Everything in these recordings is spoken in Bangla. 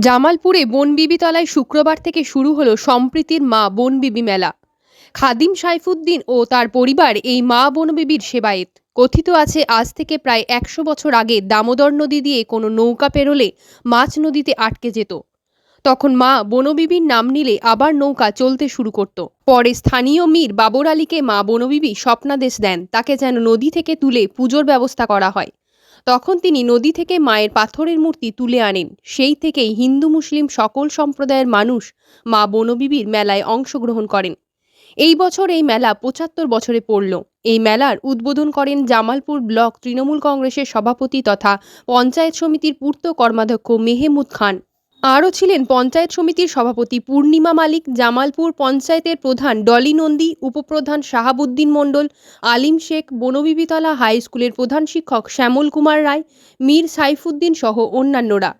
জামালপুরে বনবিবিতলায় শুক্রবার থেকে শুরু হলো সম্প্রীতির মা বনবিবি মেলা। খাদিম সাইফুদ্দিন ও তার পরিবার এই মা বনবিবির সেবায়েত। কথিত আছে আজ থেকে প্রায় ১০০ বছর আগে দামোদর নদী দিয়ে কোনো নৌকা পেরোলে মাছ নদীতে আটকে যেত। তখন মা বনবিবির নাম নিলে আবার নৌকা চলতে শুরু করত। পরে স্থানীয় মীর বাবর আলীকে মা বনবিবি স্বপ্নাদেশ দেন তাকে যেন নদী থেকে তুলে পুজোর ব্যবস্থা করা হয়। তখন তিনি নদী থেকে মায়ের পাথরের মূর্তি তুলে আনেন। সেই থেকেই হিন্দু মুসলিম সকল সম্প্রদায়ের মানুষ মা বনবিবির মেলায় অংশগ্রহণ করেন। এই বছর এই মেলা ৭৫ বছরে পড়ল। এই মেলার উদ্বোধন করেন জামালপুর ব্লক তৃণমূল কংগ্রেসের সভাপতি তথা পঞ্চায়েত সমিতির পূর্ত কর্মাধ্যক্ষ মেহমুদ খান। আরও ছিলেন পঞ্চায়েত সমিতির সভাপতি পূর্ণিমা মালিক, জামালপুর পঞ্চায়েতের প্রধান ডলি নন্দী, উপপ্রধান শাহাবুদ্দিন মণ্ডল, আলিম শেখ, বনবিবিতলা হাই স্কুলের প্রধান শিক্ষক শ্যামল কুমার রায়, মীর সাইফুদ্দিন সহ অন্যান্যরা।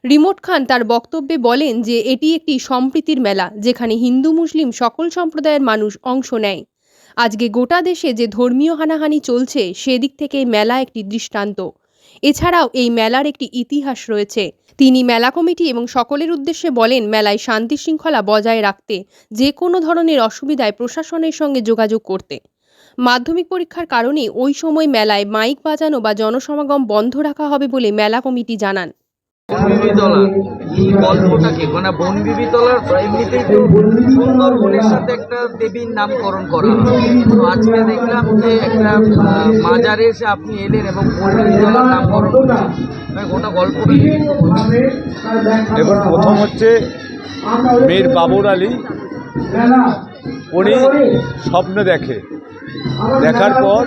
রিমোট খান তার বক্তব্যে বলেন যে এটি একটি সম্প্রীতির মেলা, যেখানে হিন্দু মুসলিম সকল সম্প্রদায়ের মানুষ অংশ নেয়। আজকে গোটা দেশে যে ধর্মীয় হানাহানি চলছে সেদিক থেকে মেলা একটি দৃষ্টান্ত। এছাড়াও এই মেলার একটি ইতিহাস রয়েছে। তিনি মেলা কমিটি এবং সকলের উদ্দেশ্যে বলেন, মেলায় শান্তি শৃঙ্খলা বজায় রাখতে, যে কোনো ধরনের অসুবিধায় প্রশাসনের সঙ্গে যোগাযোগ করতে। মাধ্যমিক পরীক্ষার কারণে ওই সময় মেলায় মাইক বাজানো বা জনসমাগম বন্ধ রাখা হবে বলে মেলা কমিটি জানান। বনবিবিতলা এই গল্পটাকে মানে বনবিবিতলার এমনিতেই তো সুন্দরবনের সাথে একটা দেবীর নামকরণ করা হয়। তো আজকে দেখলাম যে একটা মাজারে এসে আপনি এলেন এবং বনবিবিতলার নামকরণ করলেন, গোটা গল্পটা দেখুন, প্রথম হচ্ছে মীর বাবর আলী। উনি স্বপ্ন দেখার পর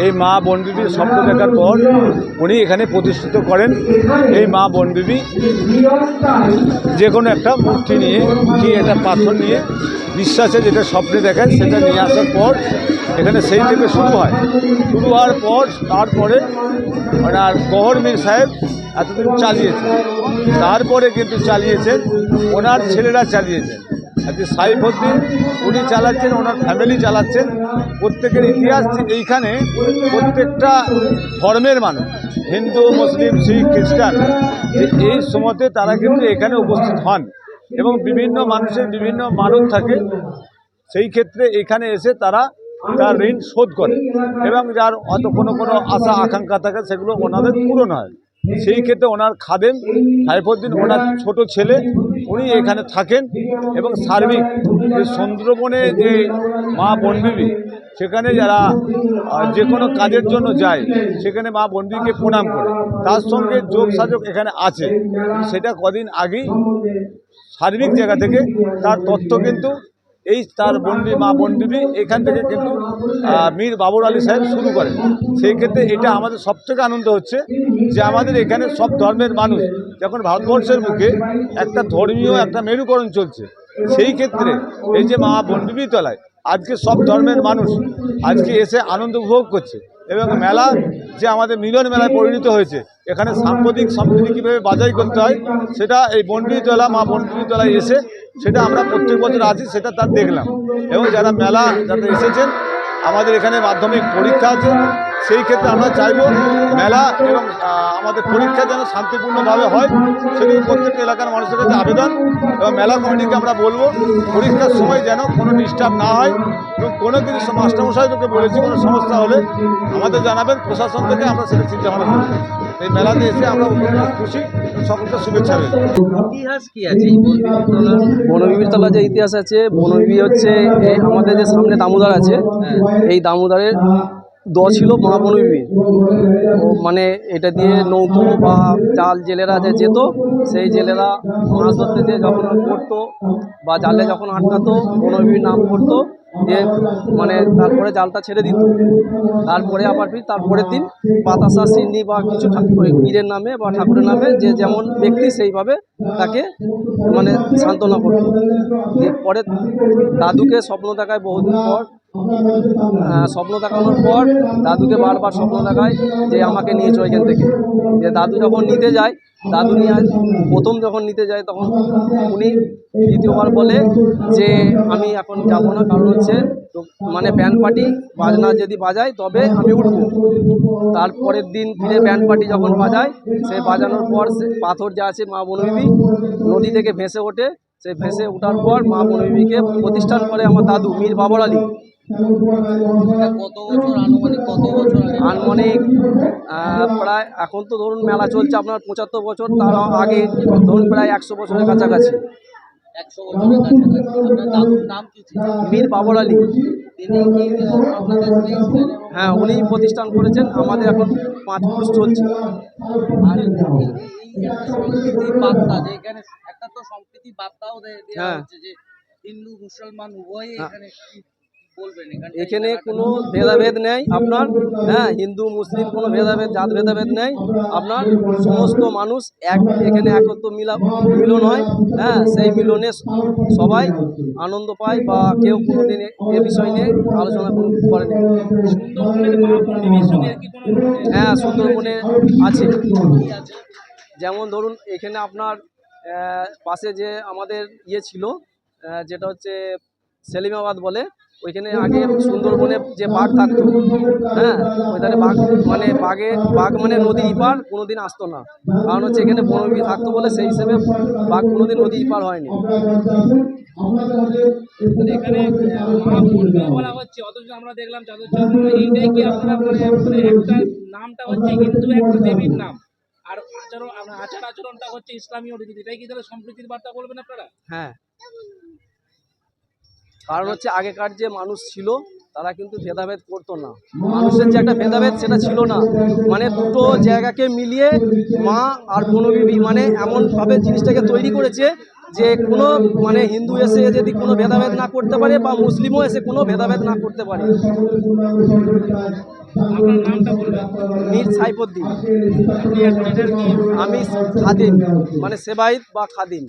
এই মা বনবিবির স্বপ্ন দেখার পর উনি এখানে প্রতিষ্ঠিত করেন। এই মা বনবিবি যে কোনো একটা মূর্তি নিয়ে কি একটা পাথর নিয়ে বিশ্বাসে যেটা স্বপ্নে দেখায় সেটা নিয়ে আসার পর এখানে সেই থেকে শুরু হওয়ার পর তারপরে ওনার গহর মীর সাহেব এতদিন চালিয়েছেন, তারপরে কিন্তু চালিয়েছেন ওনার ছেলেরা চালিয়েছেন। আজকে সাইফুদ্দিন উনি চালাচ্ছেন, ওনার ফ্যামিলি চালাচ্ছেন। প্রত্যেকের ইতিহাস এইখানে প্রত্যেকটা ধর্মের মানুষ, হিন্দু মুসলিম শিখ খ্রিস্টান, যে এই সময়তে তারা কিন্তু এখানে উপস্থিত হন এবং বিভিন্ন মানুষের বিভিন্ন মানত থাকে। সেই ক্ষেত্রে এখানে এসে তারা তার ঋণ শোধ করে এবং যার হয়তো কোনো আশা আকাঙ্ক্ষা থাকে সেগুলো ওনাদের পূরণ হয়। সেই ক্ষেত্রে ওনার খাদেম সাইফুদ্দিন, ওনার ছোট ছেলে, উনি এখানে থাকেন এবং সার্বিক যে সুন্দরবনে যে মা বনবিবি সেখানে যারা যে কোনো কাজের জন্য যায় সেখানে মা বনবিবিকে প্রণাম করে, তার সঙ্গে যোগ সাজক এখানে আছে। সেটা কদিন আগেই সার্বিক জায়গা থেকে তার তথ্য কিন্তু এই তার মা বনবিবি এখান থেকে কিন্তু মীর বাবর আলী সাহেব শুরু করেন। সেই ক্ষেত্রে এটা আমাদের সবথেকে আনন্দ হচ্ছে যে আমাদের এখানে সব ধর্মের মানুষ, যখন ভারতবর্ষের বুকে একটা ধর্মীয় একটা মেরুকরণ চলছে, সেই ক্ষেত্রে এই যে মা বনবিবি তলায় আজকে সব ধর্মের মানুষ আজকে এসে আনন্দ উপভোগ করছে এবং মেলা যে আমাদের মিলন মেলায় পরিণত হয়েছে। এখানে সাম্প্রতিক সম্প্রীতি কীভাবে বাজাই করতে হয় সেটা এই বনবিবিতলা মা বনবিবিতলায় এসে সেটা আমরা প্রত্যেক বছর আছি, সেটা তার দেখলাম। এবং যারা যারা এসেছেন, আমাদের এখানে মাধ্যমিক পরীক্ষা আছে, সেই ক্ষেত্রে আমরা চাইব মেলা এবং আমাদের পরীক্ষা যেন শান্তিপূর্ণভাবে হয়, সেদিকে প্রত্যেকটা এলাকার মানুষের কাছে আবেদন। এবং মেলা কমিটিকে আমরা বলবো পরীক্ষার সময় যেন কোনো ডিস্টার্ব না হয় এবং কোনো কিছু মাস্টারমশাইদেরকে বলেছি কোনো সমস্যা হলে আমাদের জানাবেন, প্রশাসন থেকে আমরা সেটা চিন্তাভাবনা করব। এই মেলাতে এসে আমরা খুশি, সকলকে শুভেচ্ছা রইল। ইতিহাস কি আছে বনবিবিতলা? যে ইতিহাস আছে, বনবিবি হচ্ছে আমাদের যে সামনে দামোদর আছে, এই দামোদরের ছিল মা বনবিবি। মানে এটা দিয়ে নৌকো বা জাল জেলেরা যে যেত, সেই জেলেরা মাছ ধরতে যে যখন পড়তো বা জালে যখন আটকাতো বনবিবির নাম করতো, দিয়ে মানে তারপরে জালটা ছেড়ে দিত। তারপরে আবার তারপরের দিন বাতাসা সিন্নি বা কিছু পীরের নামে বা ঠাকুরের নামে যে যেমন ব্যক্তি সেইভাবে তাকে মানে সান্ত্বনা করত। দিয়ে পরে দাদুকে স্বপ্ন দেখায় বহুদিন পর, স্বপ্ন দেখানোর পর দাদুকে বারবার স্বপ্ন দেখায় যে আমাকে নিয়ে চলো এখান থেকে। যে দাদু যখন নিতে যায় দাদু নিয়ে প্রথম যখন নিতে যায় তখন উনি দ্বিতীয়বার বলে যে আমি এখন যাব না, কারণ হচ্ছে মানে ব্যান্ড পার্টি বাজনা যদি বাজায় তবে আমি উঠবো। তারপরের দিন ফিরে ব্যান্ড পার্টি যখন বাজায়, সে বাজানোর পর সে পাথর যা আছে মা বনবিবি নদী থেকে ভেসে ওঠে। সে ভেসে ওঠার পর মা বনবিবিকে প্রতিষ্ঠান করে আমার দাদু মীর বাবর আলী। কত বছর আনুমানিক, কত বছর আগে? আনুমানিক প্রায় এখন তো ধরুন মেলা চলছে আপনার 75 বছর, তার আগে ধরুন প্রায় 100 বছরের কাছাকাছি। 100 বছরের কাছাকাছি। আপনার দাদুর নাম কি ছিল? মীর বাবর আলী। তিনি কি আপনাদের স্নেহ ছিলেন? হ্যাঁ, উনি প্রতিষ্ঠান করেছেন। আমাদের এখন 5 পুরুষ চলছে। আর এই একটা সম্প্রীতির বার্তা, যে এখানে একটা তো সম্প্রীতির বার্তাও দেওয়া হ্যাঁ। হচ্ছে যে হিন্দু মুসলমান উভয়ই হ্যাঁ। এখানে, কি বলবেন এখানে কোনো ভেদাভেদ নেই আপনার। হ্যাঁ, হিন্দু মুসলিম কোনো ভেদাভেদ, জাত ভেদাভেদ নেই আপনার। সমস্ত মানুষ এক এখানে একত্র মিলন হয়। হ্যাঁ, সেই মিলনে সবাই আনন্দ পায় বা কেউ কোনোদিন এ বিষয় নিয়ে আলোচনা করেনি। হ্যাঁ, সুন্দরবনে আছে। যেমন ধরুন এখানে আপনার পাশে যে আমাদের ইয়ে ছিল, যেটা হচ্ছে সেলিমাবাদ বলে, ওইখানে আগে সুন্দরবনে যে বাঘ থাকতো, হ্যাঁ, ওইখানে বাঘ মানে নদীর ইপার কোনোদিন আসতো না, কারণ হচ্ছে এখানে বনবিবি থাকতো বলে সেই হিসেবে বাঘ কোনোদিন নদী ইপার হয়নি। এখানে মা বনবিবি বলা হচ্ছে, অথচ আমরা দেখলাম চাদর চন্দ্র, এইটাই কি আপনারা মানে একটা নামটা হচ্ছে হিন্দু একটা দেবীর নাম, আর আচার আচরণটা হচ্ছে ইসলামীয় রীতি, এটাই কি তাহলে সম্প্রীতির বার্তা বলবেন আপনারা? হ্যাঁ, কারণ হচ্ছে আগেকার যে মানুষ ছিল তারা কিন্তু ভেদাভেদ করতো না। মানুষের যে একটা ভেদাভেদ সেটা ছিল না, মানে দুটো জায়গাকে মিলিয়ে মা আর বনবিবি মানে এমনভাবে জিনিসটাকে তৈরি করেছে যে কোনো মানে হিন্দু এসে যদি কোনো ভেদাভেদ না করতে পারে বা মুসলিমও এসে কোনো ভেদাভেদ না করতে পারে। আপনার নামটা বলবেন? মীর সাইফুদ্দিন। আপনি এটার কি আমি খাদিম, মানে সেবায়েত বা খাদিম।